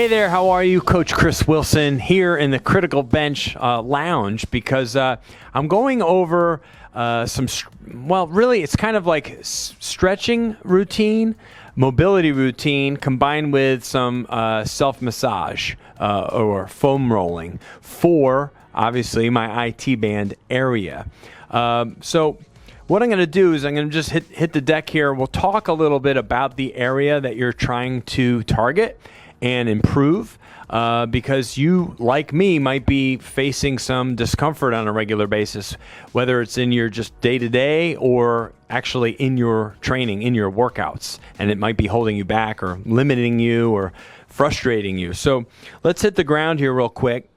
Hey there, how are you? Coach Chris Wilson here in the Criticalbench lounge because I'm going over really it's kind of like stretching routine, mobility routine combined with some self-massage or foam rolling for obviously my IT band area. So what I'm going to do is I'm going to just hit the deck here. We'll talk a little bit about the area that you're trying to target and improve because you, like me, might be facing some discomfort on a regular basis, whether it's in your just day-to-day or actually in your training, in your workouts, and it might be holding you back or limiting you or frustrating you. So let's hit the ground here real quick.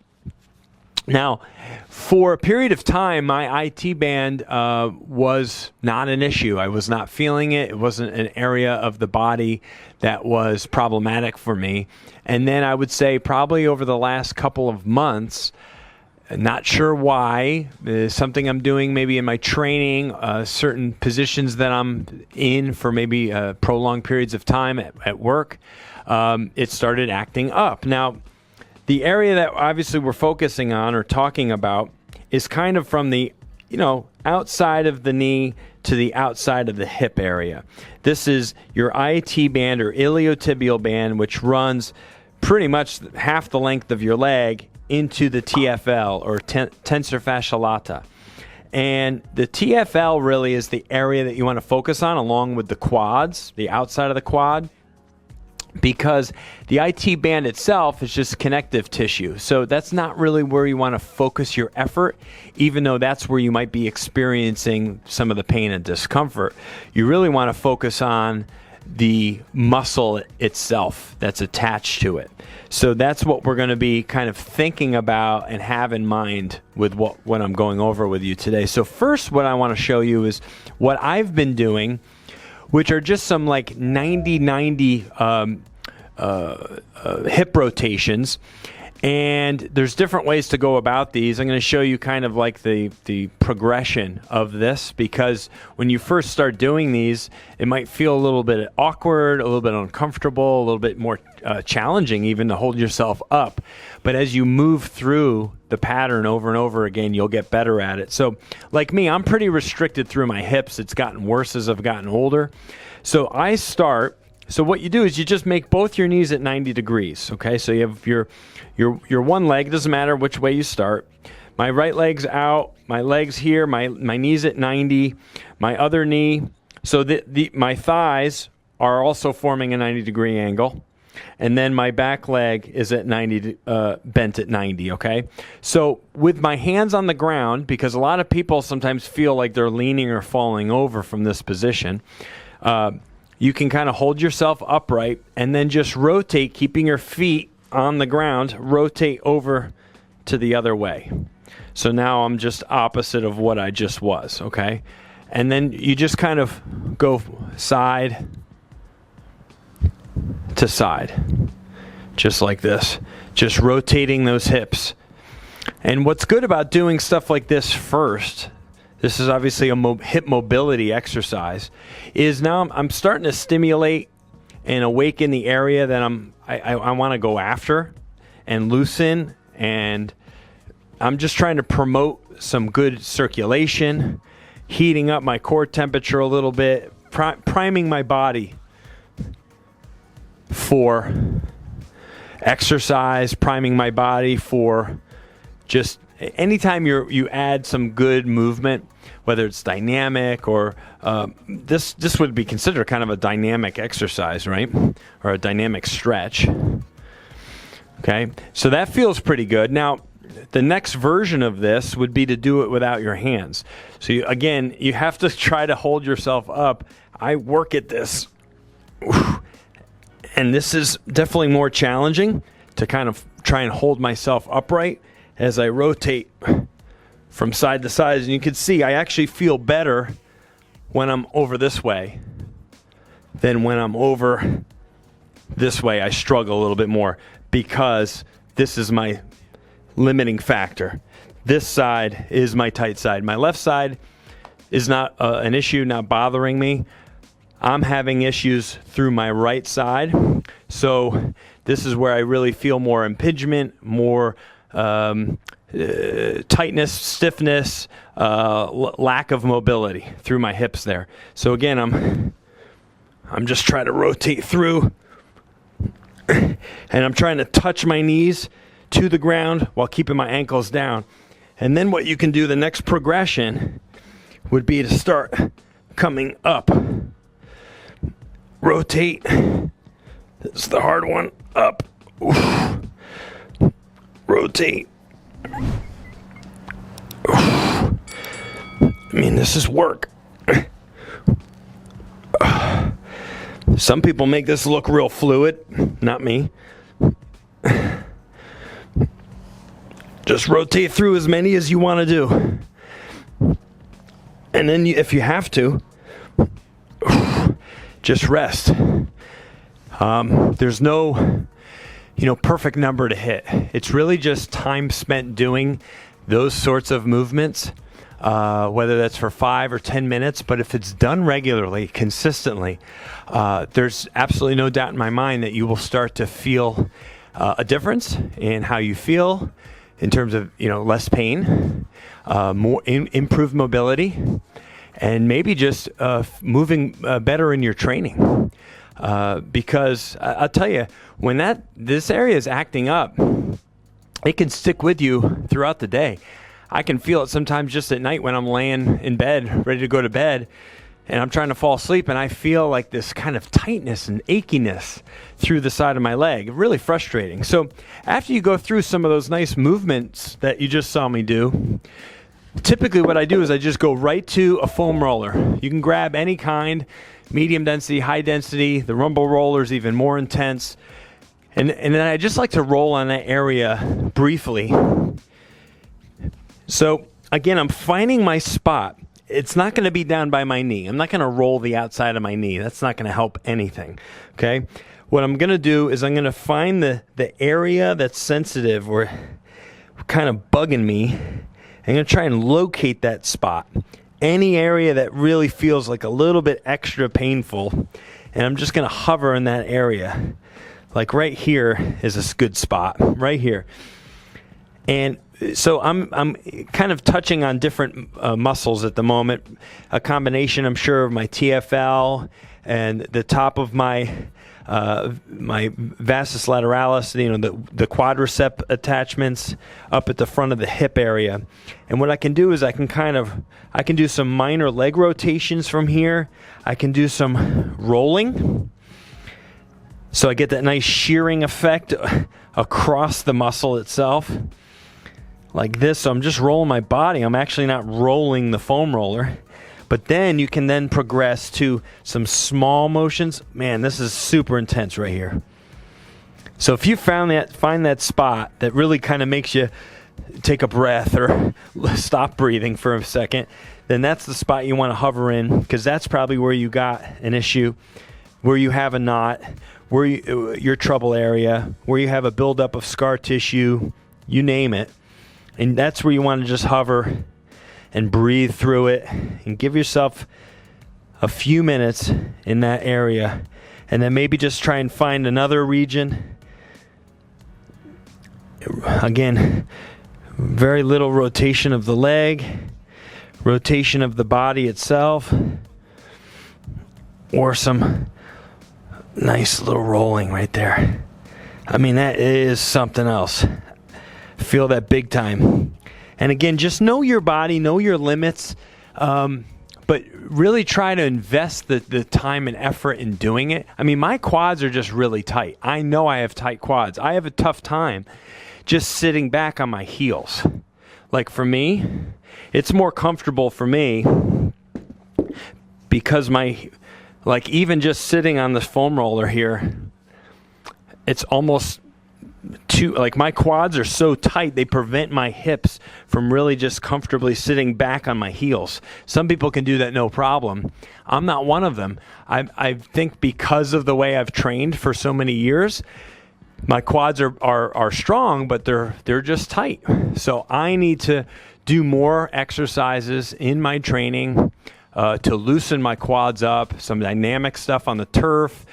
Now, for a period of time, my IT band was not an issue. I was not feeling it. It wasn't an area of the body that was problematic for me. And then I would say probably over the last couple of months, not sure why, something I'm doing maybe in my training, certain positions that I'm in for maybe prolonged periods of time at work, it started acting up. Now, the area that obviously we're focusing on or talking about is kind of from the, outside of the knee to the outside of the hip area. This is your IT band or iliotibial band, which runs pretty much half the length of your leg into the TFL or tensor fascia latae. And the TFL really is the area that you want to focus on along with the quads, the outside of the quad, because the IT band itself is just connective tissue. So that's not really where you want to focus your effort, even though that's where you might be experiencing some of the pain and discomfort. You really want to focus on the muscle itself that's attached to it. So that's what we're going to be kind of thinking about and have in mind with what I'm going over with you today. So first, what I want to show you is what I've been doing, which are just some like 90-90 hip rotations. And there's different ways to go about these. I'm going to show you kind of like the progression of this, because when you first start doing these, it might feel a little bit awkward, a little bit uncomfortable, a little bit more challenging even to hold yourself up. But as you move through the pattern over and over again, you'll get better at it. So like me, I'm pretty restricted through my hips. It's gotten worse as I've gotten older. So so what you do is you just make both your knees at 90 degrees, okay? So you have your one leg, doesn't matter which way you start. My right leg's out, my leg's here, my knee's at 90, my other knee. So my thighs are also forming a 90-degree angle. And then my back leg is at 90, bent at 90, okay? So with my hands on the ground, because a lot of people sometimes feel like they're leaning or falling over from this position, you can kind of hold yourself upright and then just rotate, keeping your feet on the ground, rotate over to the other way. So now I'm just opposite of what I just was, okay? And then you just kind of go side to side, just like this, just rotating those hips. And what's good about doing stuff like this first, this is obviously a hip mobility exercise, is now I'm starting to stimulate and awaken the area that I want to go after and loosen, and I'm just trying to promote some good circulation, heating up my core temperature a little bit, priming my body for exercise, priming my body for just anytime you add some good movement, whether it's dynamic or this would be considered kind of a dynamic exercise, right? Or a dynamic stretch. Okay, so that feels pretty good. Now, the next version of this would be to do it without your hands. So again, you have to try to hold yourself up. I work at this. And this is definitely more challenging to kind of try and hold myself upright as I rotate from side to side. And you can see I actually feel better when I'm over this way than when I'm over this way. I struggle a little bit more because this is my limiting factor. This side is my tight side. My left side is not an issue, not bothering me. I'm having issues through my right side. So this is where I really feel more impingement, more tightness, stiffness, lack of mobility through my hips there. So again, I'm just trying to rotate through, and I'm trying to touch my knees to the ground while keeping my ankles down. And then what you can do, the next progression would be to start coming up. Rotate. This is the hard one. Up. Oof. Rotate. Oof. I mean, this is work. Some people make this look real fluid. Not me. Just rotate through as many as you want to do. And then if you have to, just rest. There's no, perfect number to hit. It's really just time spent doing those sorts of movements, whether that's for 5 or 10 minutes. But if it's done regularly, consistently, there's absolutely no doubt in my mind that you will start to feel a difference in how you feel in terms of, less pain, more improved mobility, and maybe just moving better in your training. Because I'll tell you, when this area is acting up, it can stick with you throughout the day. I can feel it sometimes just at night when I'm laying in bed, ready to go to bed, and I'm trying to fall asleep, and I feel like this kind of tightness and achiness through the side of my leg. Really frustrating. So after you go through some of those nice movements that you just saw me do, typically what I do is I just go right to a foam roller. You can grab any kind, medium density, high density. The rumble roller is even more intense. And then I just like to roll on that area briefly. So again, I'm finding my spot. It's not going to be down by my knee. I'm not going to roll the outside of my knee. That's not going to help anything. Okay? What I'm going to do is I'm going to find the area that's sensitive or kind of bugging me. I'm going to try and locate that spot. Any area that really feels like a little bit extra painful. And I'm just going to hover in that area. Like right here is a good spot. Right here. And so I'm kind of touching on different muscles at the moment. A combination, I'm sure, of my TFL and the top of my vastus lateralis, the quadricep attachments up at the front of the hip area. And what I can do is I can do some minor leg rotations from here. I can do some rolling. So I get that nice shearing effect across the muscle itself. Like this. So I'm just rolling my body. I'm actually not rolling the foam roller. But then you can then progress to some small motions. Man, this is super intense right here. So if you find that spot that really kind of makes you take a breath or stop breathing for a second, then that's the spot you want to hover in, because that's probably where you got an issue, where you have a knot, where your trouble area, where you have a buildup of scar tissue, you name it. And that's where you want to just hover and breathe through it and give yourself a few minutes in that area. And then maybe just try and find another region. Again, very little rotation of the leg, rotation of the body itself, or some nice little rolling right there. I mean, that is something else. Feel that big time. And again, just know your body, know your limits, but really try to invest the time and effort in doing it. I mean, my quads are just really tight. I know I have tight quads. I have a tough time just sitting back on my heels. Like for me, it's more comfortable for me because even just sitting on this foam roller here, it's almost my quads are so tight, they prevent my hips from really just comfortably sitting back on my heels. Some people can do that no problem. I'm not one of them. I think because of the way I've trained for so many years, my quads are strong, but they're just tight. So I need to do more exercises in my training to loosen my quads up, some dynamic stuff on the turf,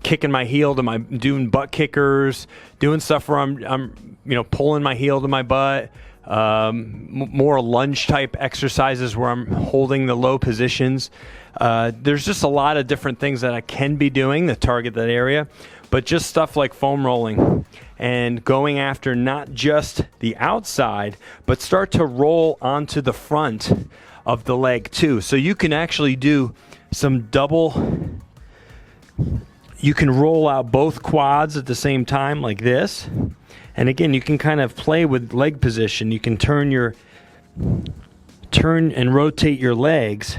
kicking my heel to doing butt kickers, doing stuff where I'm pulling my heel to my butt, more lunge type exercises where I'm holding the low positions. There's just a lot of different things that I can be doing to target that area, but just stuff like foam rolling and going after not just the outside, but start to roll onto the front of the leg too. So you can actually do some you can roll out both quads at the same time like this. And again, you can kind of play with leg position. You can turn and rotate your legs.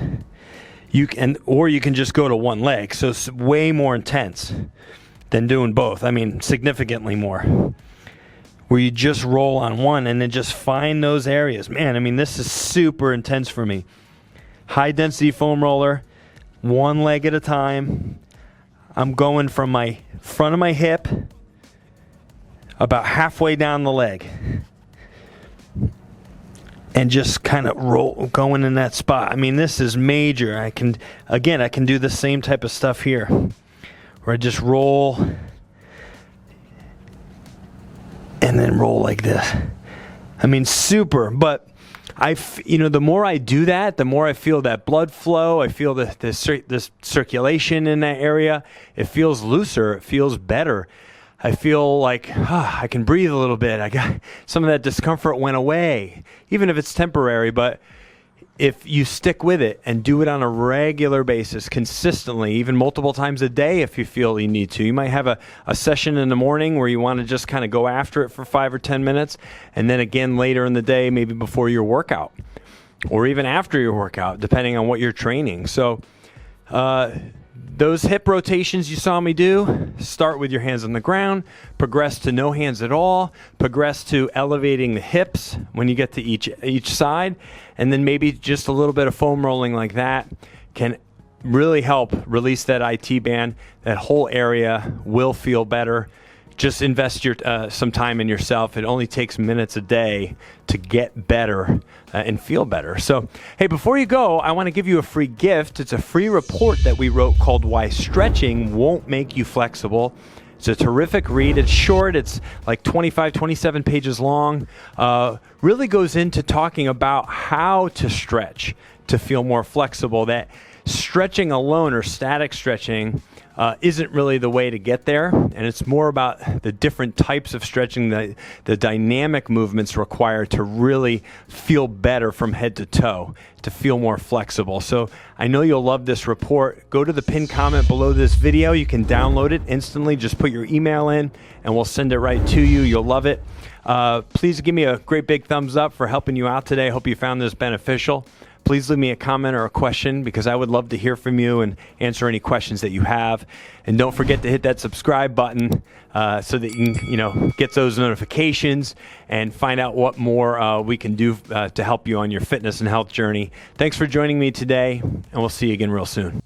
Or you can just go to one leg. So it's way more intense than doing both. I mean, significantly more. Where you just roll on one and then just find those areas. Man, I mean, this is super intense for me. High density foam roller, one leg at a time. I'm going from my front of my hip about halfway down the leg. And just kind of going in that spot. I mean, this is major. I can do the same type of stuff here, where I just roll and then roll like this. I mean, super. But the more I do that, the more I feel that blood flow. I feel this circulation in that area. It feels looser. It feels better. I feel like I can breathe a little bit. I got some of that discomfort went away, even if it's temporary. But if you stick with it and do it on a regular basis, consistently, even multiple times a day if you feel you need to. You might have a session in the morning where you want to just kind of go after it for 5 or 10 minutes, and then again later in the day, maybe before your workout, or even after your workout, depending on what you're training. So those hip rotations you saw me do, start with your hands on the ground, progress to no hands at all, progress to elevating the hips when you get to each side, and then maybe just a little bit of foam rolling like that can really help release that IT band. That whole area will feel better. Just invest some time in yourself. It only takes minutes a day to get better and feel better. So, hey, before you go, I want to give you a free gift. It's a free report that we wrote called Why Stretching Won't Make You Flexible. It's a terrific read. It's short. It's like 25, 27 pages long. Really goes into talking about how to stretch to feel more flexible. That stretching alone, or static stretching, isn't really the way to get there, and it's more about the different types of stretching, the dynamic movements required to really feel better from head to toe, to feel more flexible. So I know you'll love this report. Go to the pinned comment below this video. You can download it instantly. Just put your email in and we'll send it right to you. You'll love it. Please give me a great big thumbs up for helping you out today. I hope you found this beneficial. Please leave me a comment or a question, because I would love to hear from you and answer any questions that you have. And don't forget to hit that subscribe button so that you can, get those notifications and find out what more we can do to help you on your fitness and health journey. Thanks for joining me today, and we'll see you again real soon.